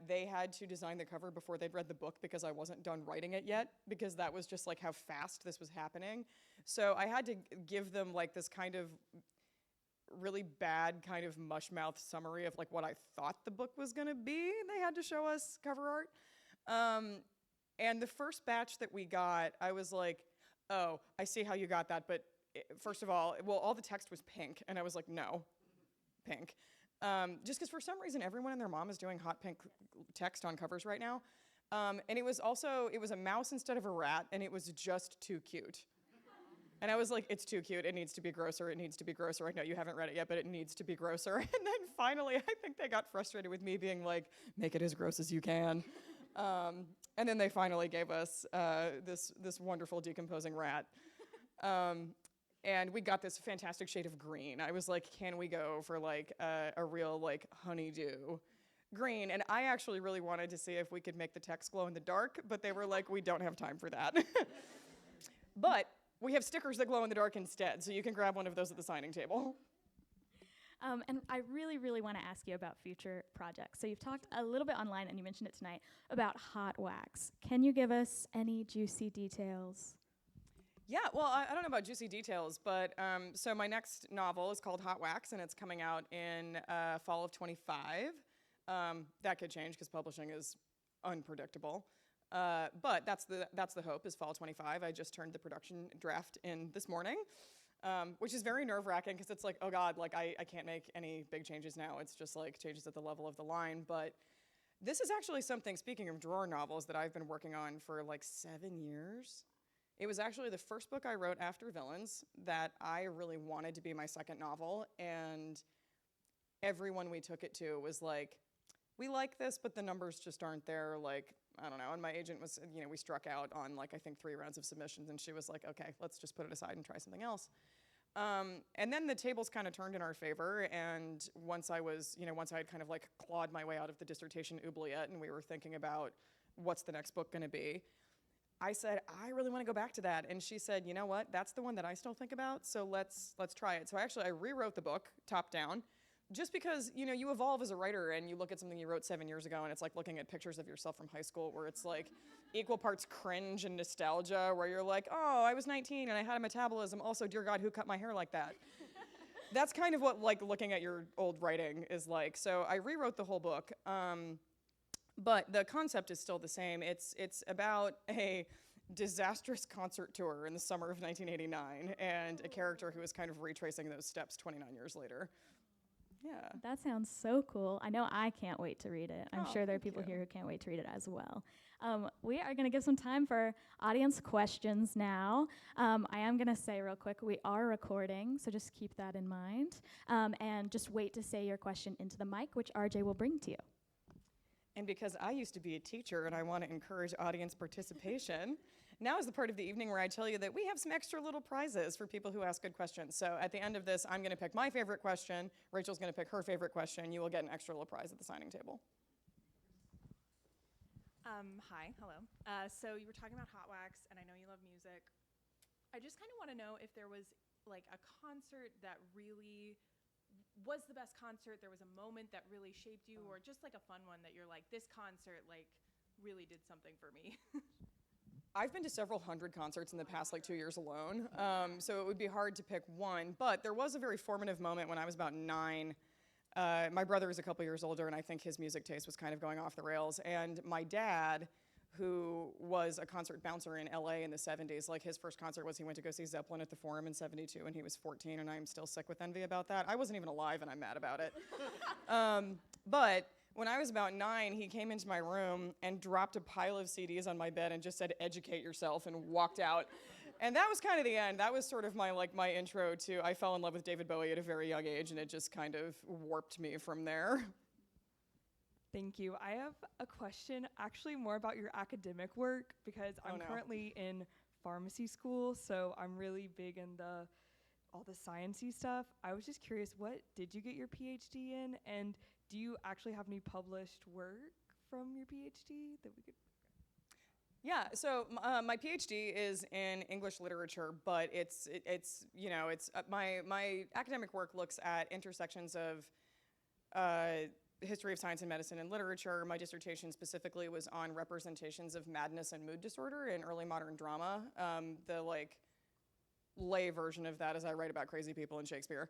they had to design the cover before they'd read the book, because I wasn't done writing it yet, because that was just like how fast this was happening. So I had to give them like this kind of really bad kind of mush-mouth summary of like what I thought the book was gonna be. They had to show us cover art. And the first batch that we got, I was like, "Oh, I see how you got that, but first of all the text was pink." And I was like, "No, pink." Just because for some reason everyone and their mom is doing hot pink text on covers right now. And it was a mouse instead of a rat, and it was just too cute. And I was like, "It's too cute. It needs to be grosser. It needs to be grosser. I know you haven't read it yet, but it needs to be grosser." And then finally, I think they got frustrated with me being like, "Make it as gross as you can." And then they finally gave us this wonderful decomposing rat. And we got this fantastic shade of green. I was like, "Can we go for like a real like honeydew green, and I actually really wanted to see if we could make the text glow in the dark, but they were like, we don't have time for that. But we have stickers that glow in the dark instead, so you can grab one of those at the signing table. And I really, really want to ask you about future projects. So you've talked a little bit online, and you mentioned it tonight, about hot wax. Can you give us any juicy details? Yeah, well, I don't know about juicy details, but so my next novel is called Hot Wax, and it's coming out in fall of 25. That could change because publishing is unpredictable. But that's the hope, is fall 25. I just turned the production draft in this morning, which is very nerve-wracking because it's like, oh God, like I can't make any big changes now. It's just like changes at the level of the line. But this is actually something, speaking of drawer novels, that I've been working on for like 7 years. It was actually the first book I wrote after Villains that I really wanted to be my second novel, and everyone we took it to was like, we like this, but the numbers just aren't there. Like, I don't know. And my agent was, we struck out on like, I think 3 rounds of submissions, and she was like, okay, let's just put it aside and try something else. And then the tables kind of turned in our favor, and once I had kind of like clawed my way out of the dissertation oubliette, and we were thinking about what's the next book gonna be, I said, I really want to go back to that. And she said, you know what, that's the one that I still think about, so let's try it. So I rewrote the book top down, just because, you evolve as a writer, and you look at something you wrote 7 years ago, and it's like looking at pictures of yourself from high school where it's like equal parts cringe and nostalgia, where you're like, oh, I was 19 and I had a metabolism. Also, dear God, who cut my hair like that? That's kind of what like looking at your old writing is like. So I rewrote the whole book. But the concept is still the same. It's about a disastrous concert tour in the summer of 1989 and a character who is kind of retracing those steps 29 years later. Yeah. That sounds so cool. I know I can't wait to read it. I'm sure there are people you. here who can't wait to read it as well. We are going to give some time for audience questions now. I am going to say real quick, we are recording, so just keep that in mind. And just wait to say your question into the mic, which RJ will bring to you. And because I used to be a teacher and I want to encourage audience participation, now is the part of the evening where I tell you that we have some extra little prizes for people who ask good questions. So at the end of this, I'm going to pick my favorite question. Rachel's going to pick her favorite question. You will get an extra little prize at the signing table. Hi, hello. So you were talking about Hot Wax, and I know you love music. I just kind of want to know if there was like a concert that really was the best concert, there was a moment that really shaped you, or just like a fun one that you're like, this concert like really did something for me. I've been to several hundred concerts in the past like 2 years alone, so it would be hard to pick one, but there was a very formative moment when I was about 9. My brother is a couple years older, and I think his music taste was kind of going off the rails, and my dad, who was a concert bouncer in LA in the 70s, like his first concert was he went to go see Zeppelin at the Forum in 72, and he was 14, and I'm still sick with envy about that. I wasn't even alive, and I'm mad about it. But when I was about 9, he came into my room and dropped a pile of CDs on my bed and just said, educate yourself, and walked out. And that was kind of the end. That was sort of my intro to, I fell in love with David Bowie at a very young age, and it just kind of warped me from there. Thank you. I have a question actually more about your academic work, because I'm currently in pharmacy school, so I'm really big in all the sciencey stuff. I was just curious, what did you get your PhD in, and do you actually have any published work from your PhD that we could? Yeah, so my PhD is in English literature, but it's my academic work looks at intersections of history of science and medicine and literature. My dissertation specifically was on representations of madness and mood disorder in early modern drama. The lay version of that is I write about crazy people in Shakespeare.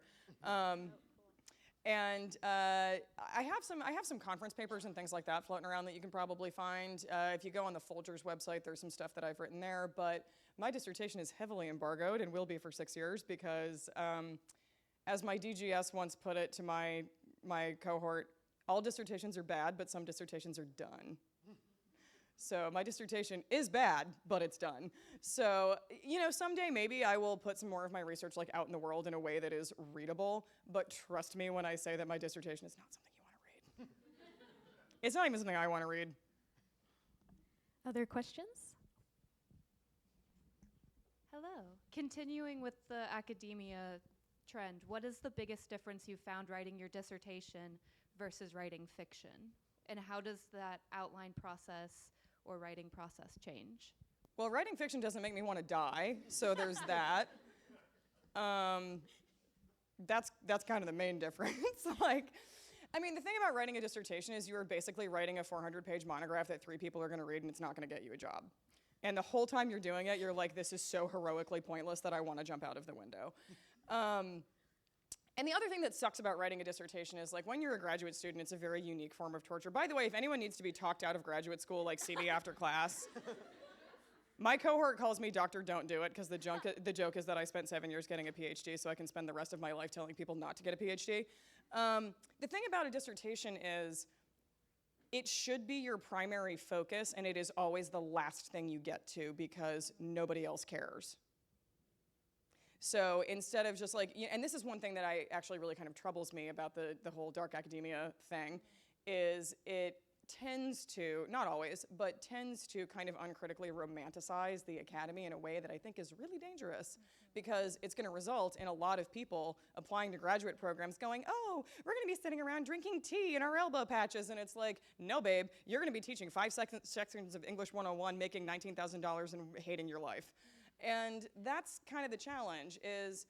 And I have some conference papers and things like that floating around that you can probably find. If you go on the Folgers website, there's some stuff that I've written there. But my dissertation is heavily embargoed and will be for 6 years because, as my DGS once put it to my cohort, all dissertations are bad, but some dissertations are done. So my dissertation is bad, but it's done. So, someday maybe I will put some more of my research out in the world in a way that is readable, but trust me when I say that my dissertation is not something you want to read. It's not even something I want to read. Other questions? Hello. Continuing with the academia trend, what is the biggest difference you found writing your dissertation versus writing fiction? And how does that outline process or writing process change? Well, writing fiction doesn't make me want to die, so there's that. That's kind of the main difference. Like, I mean, the thing about writing a dissertation is you are basically writing a 400-page monograph that 3 people are going to read, and it's not going to get you a job. And the whole time you're doing it, you're like, this is so heroically pointless that I want to jump out of the window. And the other thing that sucks about writing a dissertation is, like, when you're a graduate student, it's a very unique form of torture. By the way, if anyone needs to be talked out of graduate school, like, see me after class. My cohort calls me Dr. Don't Do It, because the joke is that I spent 7 years getting a PhD, so I can spend the rest of my life telling people not to get a PhD. The thing about a dissertation is it should be your primary focus, and it is always the last thing you get to because nobody else cares. So instead of just like, and this is one thing that I actually really kind of troubles me about the whole dark academia thing, is it tends to, not always, but tends to kind of uncritically romanticize the academy in a way that I think is really dangerous, because it's going to result in a lot of people applying to graduate programs going, oh, we're going to be sitting around drinking tea in our elbow patches, and it's like, no, babe, you're going to be teaching 5 sections of English 101, making $19,000 and hating your life. And that's kind of the challenge, is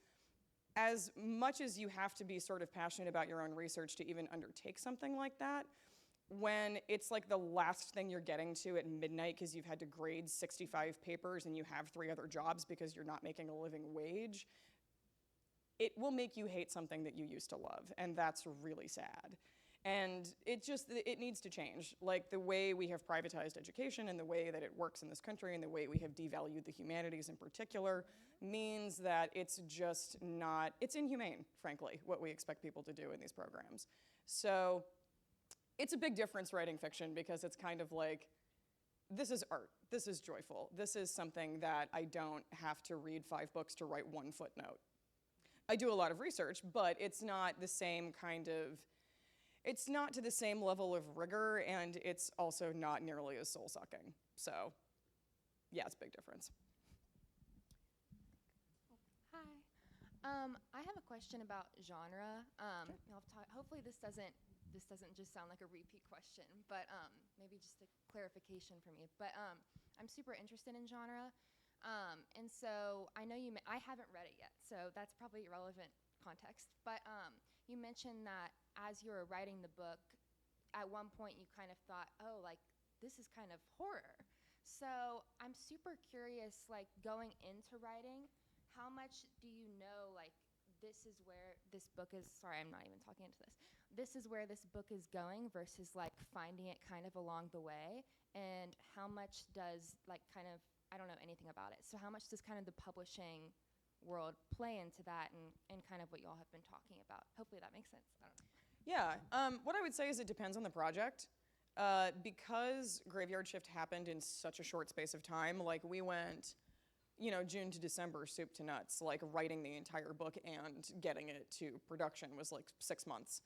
as much as you have to be sort of passionate about your own research to even undertake something like that, when it's like the last thing you're getting to at midnight because you've had to grade 65 papers and you have 3 other jobs because you're not making a living wage, it will make you hate something that you used to love, and that's really sad. And it needs to change. Like, the way we have privatized education and the way that it works in this country and the way we have devalued the humanities in particular means that it's just not, it's inhumane, frankly, what we expect people to do in these programs. So it's a big difference writing fiction, because it's kind of like, this is art, this is joyful, this is something that I don't have to read 5 books to write 1 footnote. I do a lot of research, but it's not the same kind of, it's not to the same level of rigor, and it's also not nearly as soul-sucking. So, yeah, it's a big difference. Hi. I have a question about genre. Hopefully this doesn't just sound like a repeat question, but maybe just a clarification for me. But I'm super interested in genre, and so I know I haven't read it yet, so that's probably irrelevant context. But you mentioned that as you were writing the book, at one point you kind of thought, oh, like, this is kind of horror. So I'm super curious, like, going into writing, how much do you know, like, this is where this book is, sorry, I'm not even talking into this. This is where this book is going versus, like, finding it kind of along the way, and how much does, like, kind of, I don't know anything about it, so how much does kind of the publishing world play into that, and kind of what you all have been talking about? Hopefully that makes sense. I don't know. Yeah, what I would say is it depends on the project. Because Graveyard Shift happened in such a short space of time, like, we went, June to December, soup to nuts, like, writing the entire book and getting it to production was like 6 months.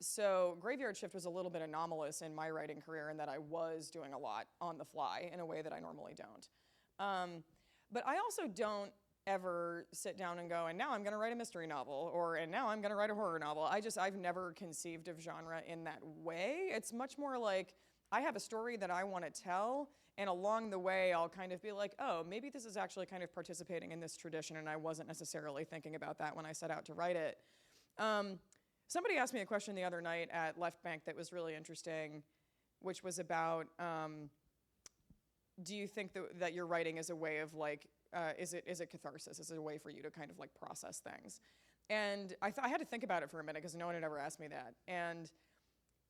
So Graveyard Shift was a little bit anomalous in my writing career in that I was doing a lot on the fly in a way that I normally don't. But I also don't ever sit down and go, and now I'm going to write a mystery novel, and now I'm going to write a horror novel. I've never conceived of genre in that way. It's much more like, I have a story that I want to tell, and along the way I'll kind of be like, oh, maybe this is actually kind of participating in this tradition, and I wasn't necessarily thinking about that when I set out to write it. Somebody asked me a question the other night at Left Bank that was really interesting, which was about, do you think that your writing is a way of, like, is it catharsis? Is it a way for you to kind of, like, process things? And I had to think about it for a minute because no one had ever asked me that. And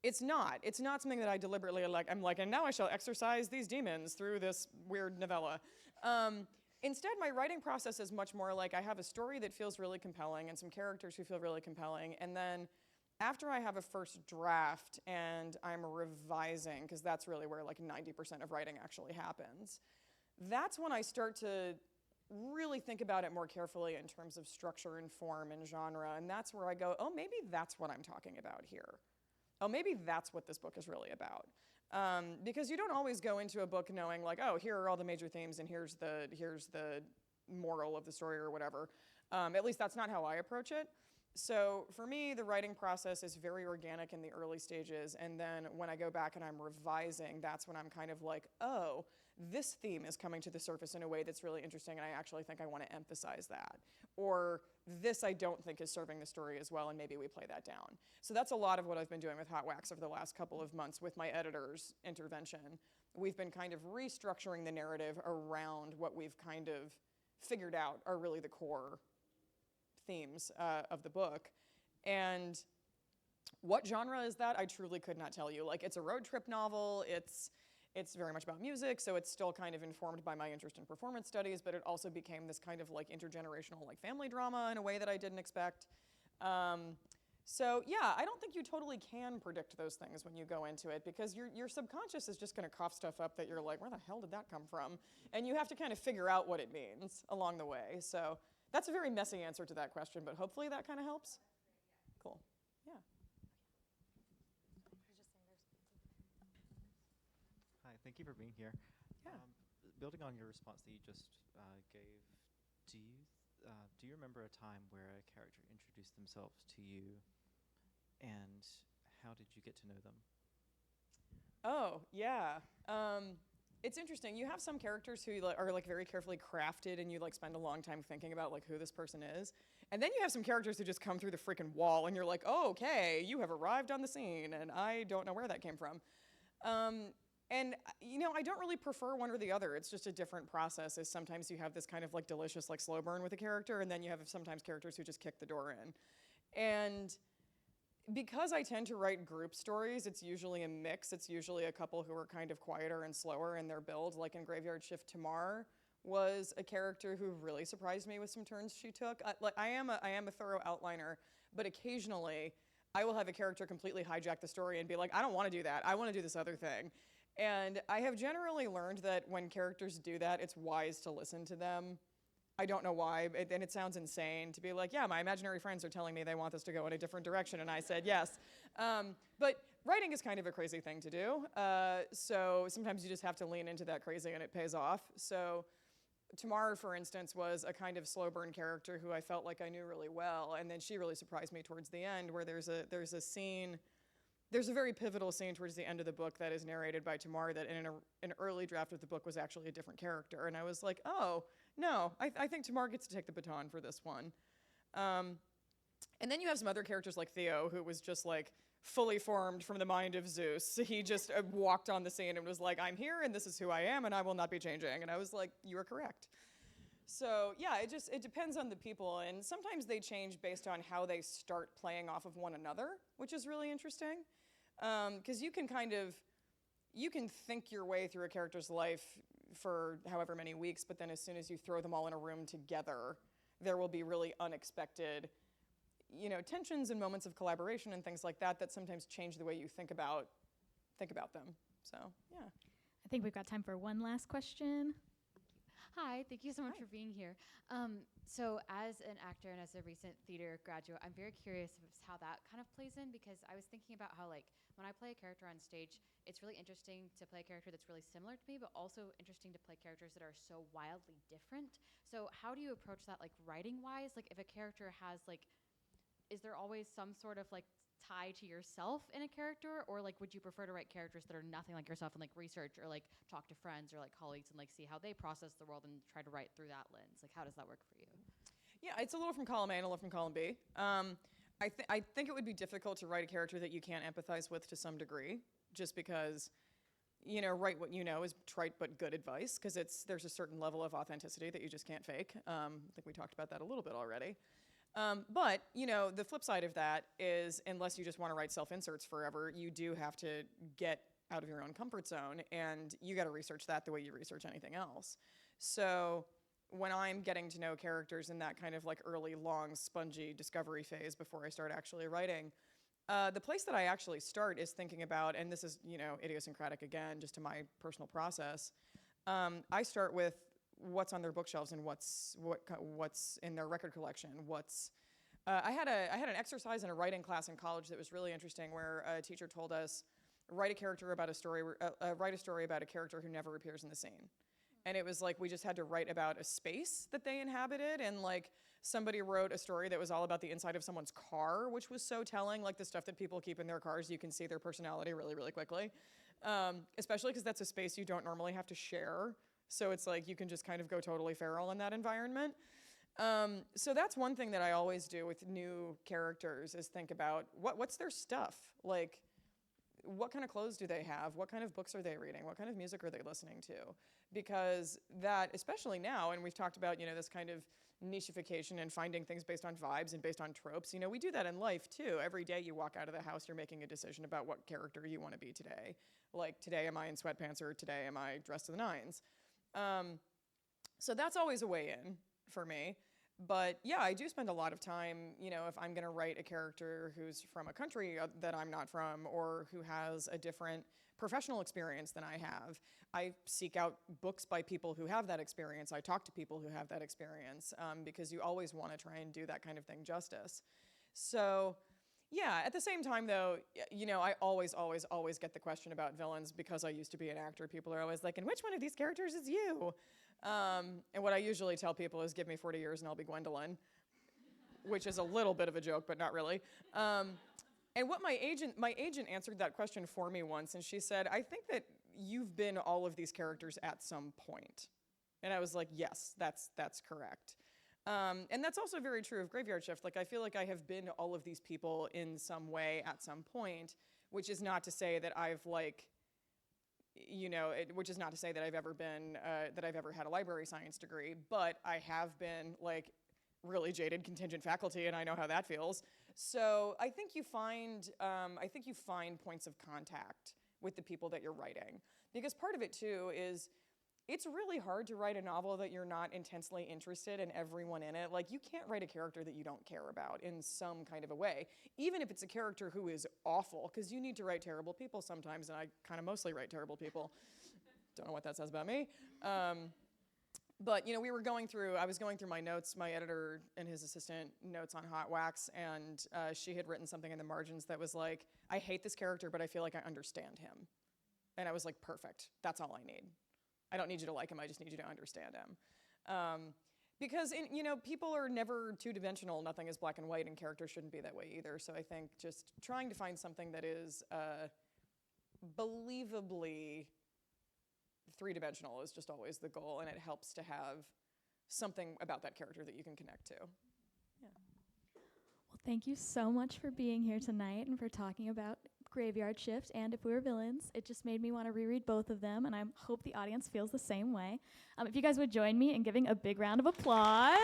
it's not something that I deliberately I'm like, and now I shall exorcise these demons through this weird novella. Instead, my writing process is much more like, I have a story that feels really compelling and some characters who feel really compelling, and then after I have a first draft and I'm revising, because that's really where like 90% of writing actually happens, that's when I start to really think about it more carefully in terms of structure and form and genre, and that's where I go, oh, maybe that's what I'm talking about here. Oh, maybe that's what this book is really about. Because you don't always go into a book knowing like, oh, here are all the major themes and here's the moral of the story or whatever. At least that's not how I approach it. So for me, the writing process is very organic in the early stages, and then when I go back and I'm revising, that's when I'm kind of like, oh, this theme is coming to the surface in a way that's really interesting, and I actually think I want to emphasize that. Or this I don't think is serving the story as well, and maybe we play that down. So that's a lot of what I've been doing with Hot Wax over the last couple of months with my editor's intervention. We've been kind of restructuring the narrative around what we've kind of figured out are really the core themes of the book. And what genre is that? I truly could not tell you. Like, it's a road trip novel. It's very much about music, so it's still kind of informed by my interest in performance studies, but it also became this kind of like intergenerational like family drama in a way that I didn't expect. So yeah, I don't think you totally can predict those things when you go into it, because your subconscious is just going to cough stuff up that you're like, where the hell did that come from? And you have to kind of figure out what it means along the way. So that's a very messy answer to that question, but hopefully that kind of helps. Cool. Yeah. Hi, thank you for being here. Yeah. Building on your response that you just gave, do you remember a time where a character introduced themselves to you, and how did you get to know them? Oh, yeah. It's interesting. You have some characters who are like very carefully crafted, and you like spend a long time thinking about like who this person is. And then you have some characters who just come through the freaking wall, and you're like, oh, okay, you have arrived on the scene, and I don't know where that came from. And you know, I don't really prefer one or the other. It's just a different process. Is sometimes you have this kind of like delicious like slow burn with a character, and then you have sometimes characters who just kick the door in. And because I tend to write group stories, it's usually a mix. It's usually a couple who are kind of quieter and slower in their build. Like in Graveyard Shift, Tamar was a character who really surprised me with some turns she took. I am a thorough outliner, but occasionally I will have a character completely hijack the story and be like, I don't want to do that. I want to do this other thing. And I have generally learned that when characters do that, it's wise to listen to them. I don't know why, and it sounds insane to be like, yeah, my imaginary friends are telling me they want this to go in a different direction, and I said yes. But writing is kind of a crazy thing to do, so sometimes you just have to lean into that crazy, and it pays off. So Tamar, for instance, was a kind of slow burn character who I felt like I knew really well, and then she really surprised me towards the end, where there's a scene. There's a very pivotal scene towards the end of the book that is narrated by Tamar that in an early draft of the book was actually a different character. And I was like, oh, no, I think Tamar gets to take the baton for this one. And then you have some other characters like Theo, who was just like fully formed from the mind of Zeus. He just walked on the scene and was like, I'm here and this is who I am and I will not be changing. And I was like, you are correct. So yeah, it depends on the people, and sometimes they change based on how they start playing off of one another, which is really interesting. Because you can think your way through a character's life for however many weeks, but then as soon as you throw them all in a room together, there will be really unexpected, tensions and moments of collaboration and things like that sometimes change the way you think about them. So yeah. I think we've got time for one last question. Hi, thank you so much for being here. So as an actor and as a recent theater graduate, I'm very curious of how that kind of plays in, because I was thinking about how, like, when I play a character on stage, it's really interesting to play a character that's really similar to me, but also interesting to play characters that are so wildly different. So how do you approach that, like, writing-wise? Like, if a character has, like, is there always some sort of, like, tie to yourself in a character, or like would you prefer to write characters that are nothing like yourself and like research or like talk to friends or like colleagues and like see how they process the world and try to write through that lens? Like, how does that work for you? Yeah, it's a little from column A and a little from column B. I think it would be difficult to write a character that you can't empathize with to some degree, just because write what you know is trite but good advice, because there's a certain level of authenticity that you just can't fake. I think we talked about that a little bit already. But, the flip side of that is, unless you just want to write self-inserts forever, you do have to get out of your own comfort zone, and you got to research that the way you research anything else. So when I'm getting to know characters in that kind of like early, long, spongy discovery phase before I start actually writing, the place that I actually start is thinking about, and this is, idiosyncratic again, just to my personal process, I start with what's on their bookshelves and what's in their record collection. I had an exercise in a writing class in college that was really interesting, where a teacher told us, write a story about a character who never appears in the scene. And it was like we just had to write about a space that they inhabited. And like somebody wrote a story that was all about the inside of someone's car, which was so telling, like the stuff that people keep in their cars. You can see their personality really, really quickly, especially because that's a space you don't normally have to share. So it's like you can just kind of go totally feral in that environment. So that's one thing that I always do with new characters is think about what's their stuff? Like, what kind of clothes do they have? What kind of books are they reading? What kind of music are they listening to? Because that, especially now, and we've talked about, this kind of nichification and finding things based on vibes and based on tropes. We do that in life too. Every day you walk out of the house, you're making a decision about what character you want to be today. Like, today am I in sweatpants or today am I dressed to the nines? So that's always a way in for me. But yeah, I do spend a lot of time, if I'm going to write a character who's from a country that I'm not from or who has a different professional experience than I have, I seek out books by people who have that experience. I talk to people who have that experience because you always want to try and do that kind of thing justice. So yeah, at the same time though, I always get the question about villains because I used to be an actor. People are always like, and which one of these characters is you? And what I usually tell people is give me 40 years and I'll be Gwendolyn, which is a little bit of a joke, but not really. And what my agent answered that question for me once, and she said, I think that you've been all of these characters at some point. And I was like, yes, that's correct. And that's also very true of Graveyard Shift. Like, I feel like I have been all of these people in some way at some point, which is not to say that I've which is not to say that I've ever been, that I've ever had a library science degree, but I have been like really jaded contingent faculty, and I know how that feels. So I think you find points of contact with the people that you're writing, because part of it too is it's really hard to write a novel that you're not intensely interested in everyone in it. Like, you can't write a character that you don't care about in some kind of a way, even if it's a character who is awful, because you need to write terrible people sometimes, and I kind of mostly write terrible people. Don't know what that says about me. But I was going through my notes, my editor and his assistant notes on Hot Wax, and she had written something in the margins that was like, I hate this character, but I feel like I understand him. And I was like, perfect, that's all I need. I don't need you to like him, I just need you to understand him. Because people are never two-dimensional, nothing is black and white, and characters shouldn't be that way either. So I think just trying to find something that is believably three-dimensional is just always the goal, and it helps to have something about that character that you can connect to. Yeah. Well, thank you so much for being here tonight and for talking about Graveyard Shift and If We Were Villains. It just made me want to reread both of them, and I hope the audience feels the same way. If you guys would join me in giving a big round of applause.